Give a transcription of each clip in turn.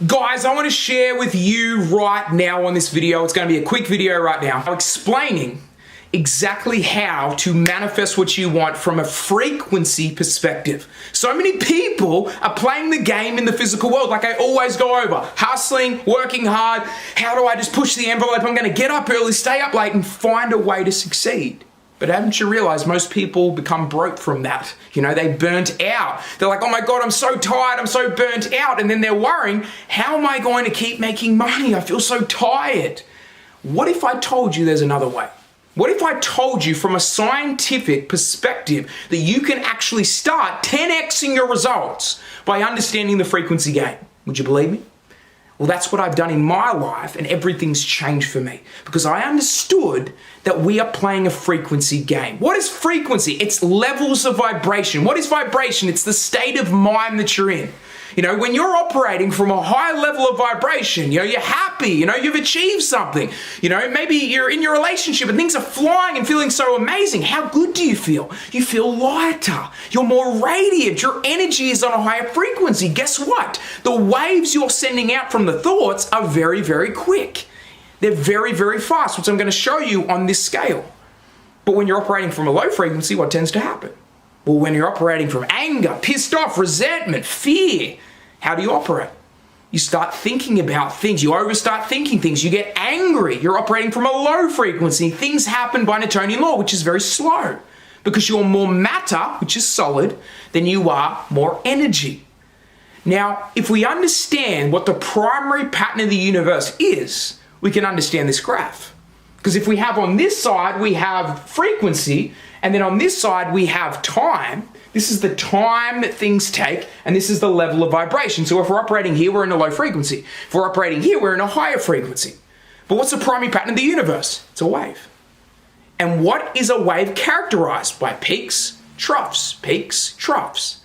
Guys, I want to share with you right now on this video, it's going to be a quick video right now, explaining exactly how to manifest what you want from a frequency perspective. So many people are playing the game in the physical world, like I always go over. Hustling, working hard, how do I just push the envelope? I'm going to get up early, stay up late, and find a way to succeed. But haven't you realized most people become broke from that? You know, they burnt out. They're like, oh my God, I'm so tired, I'm so burnt out. And then they're worrying, how am I going to keep making money? I feel so tired. What if I told you there's another way? What if I told you from a scientific perspective that you can actually start 10xing your results by understanding the frequency game? Would you believe me? Well, that's what I've done in my life, and everything's changed for me because I understood that we are playing a frequency game. What is frequency? It's levels of vibration. What is vibration? It's the state of mind that you're in. You know, when you're operating from a high level of vibration, you know, you're happy, you know, you've achieved something, you know, maybe you're in your relationship and things are flying and feeling so amazing. How good do you feel? You feel lighter, you're more radiant, your energy is on a higher frequency. Guess what? The waves you're sending out from the thoughts are very, very quick. They're very, very fast, which I'm going to show you on this scale. But when you're operating from a low frequency, what tends to happen? Well, when you're operating from anger, pissed off, resentment, fear, how do you operate? You start thinking about things. You overstart thinking things. You get angry. You're operating from a low frequency. Things happen by Newtonian law, which is very slow because you're more matter, which is solid, than you are more energy. Now, if we understand what the primary pattern of the universe is, we can understand this graph. Because if we have on this side, we have frequency, and then on this side, we have time. This is the time that things take, and this is the level of vibration. So if we're operating here, we're in a low frequency. If we're operating here, we're in a higher frequency. But what's the primary pattern of the universe? It's a wave. And what is a wave characterized by? Peaks, troughs, peaks, troughs.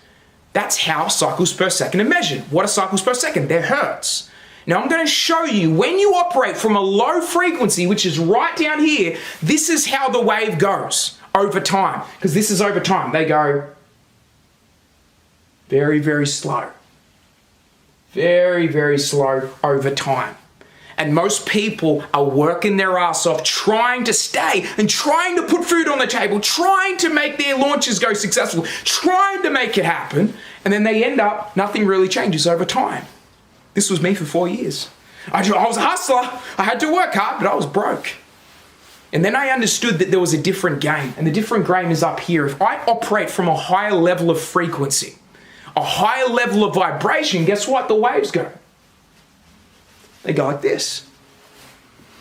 That's how cycles per second are measured. What are cycles per second? They're hertz. Now I'm going to show you when you operate from a low frequency, which is right down here, this is how the wave goes over time. Because this is over time. They go very, very slow. Very, very slow over time. And most people are working their ass off trying to stay and trying to put food on the table, trying to make their launches go successful, trying to make it happen. And then they end up, nothing really changes over time. This was me for 4 years. I was a hustler. I had to work hard, but I was broke. And then I understood that there was a different game. And the different game is up here. If I operate from a higher level of frequency, a higher level of vibration, guess what? The waves go. They go like this.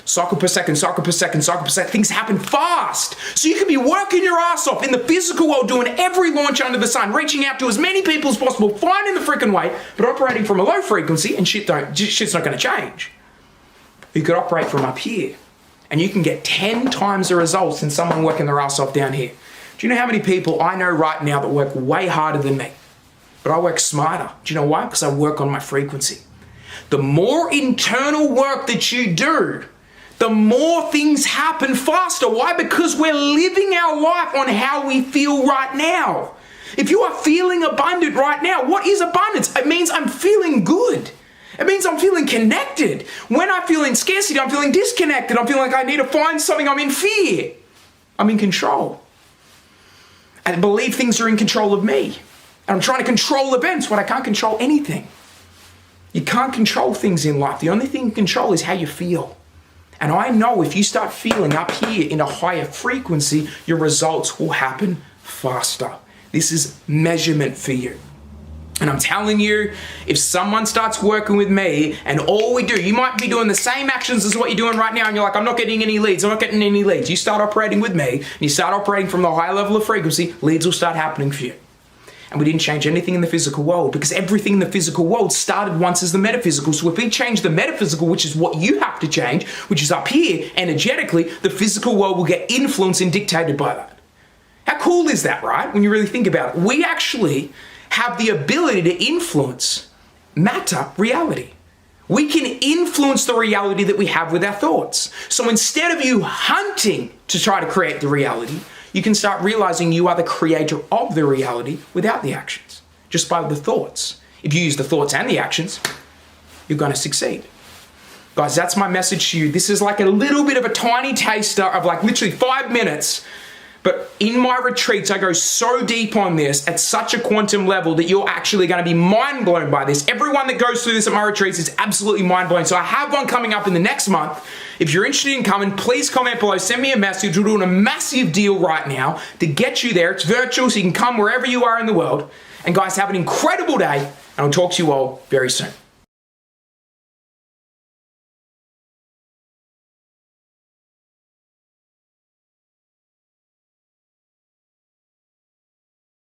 Cycle per second, cycle per second, cycle per second. Things happen fast. So you can be working your ass off in the physical world, doing every launch under the sun, reaching out to as many people as possible, finding the freaking way, but operating from a low frequency and shit's not going to change. You could operate from up here and you can get 10 times the results than someone working their ass off down here. Do you know how many people I know right now that work way harder than me? But I work smarter. Do you know why? Because I work on my frequency. The more internal work that you do, the more things happen faster. Why? Because we're living our life on how we feel right now. If you are feeling abundant right now, what is abundance? It means I'm feeling good. It means I'm feeling connected. When I feel in scarcity, I'm feeling disconnected. I'm feeling like I need to find something. I'm in fear. I'm in control. I believe things are in control of me. And I'm trying to control events when I can't control anything. You can't control things in life. The only thing you can control is how you feel. And I know if you start feeling up here in a higher frequency, your results will happen faster. This is measurement for you. And I'm telling you, if someone starts working with me and all we do, you might be doing the same actions as what you're doing right now and you're like, I'm not getting any leads, I'm not getting any leads. You start operating with me and you start operating from the high level of frequency, leads will start happening for you. And we didn't change anything in the physical world because everything in the physical world started once as the metaphysical. So if we change the metaphysical, which is what you have to change, which is up here energetically, the physical world will get influenced and dictated by that. How cool is that, right? When you really think about it. We actually have the ability to influence matter, reality. We can influence the reality that we have with our thoughts. So instead of you hunting to try to create the reality, you can start realizing you are the creator of the reality without the actions, just by the thoughts. If you use the thoughts and the actions, you're going to succeed. Guys, that's my message to you. This is like a little bit of a tiny taster of like literally 5 minutes. But in my retreats, I go so deep on this at such a quantum level that you're actually going to be mind blown by this. Everyone that goes through this at my retreats is absolutely mind blown. So I have one coming up in the next month. If you're interested in coming, please comment below, send me a message. We're doing a massive deal right now to get you there. It's virtual, so you can come wherever you are in the world. And guys, have an incredible day, and I'll talk to you all very soon.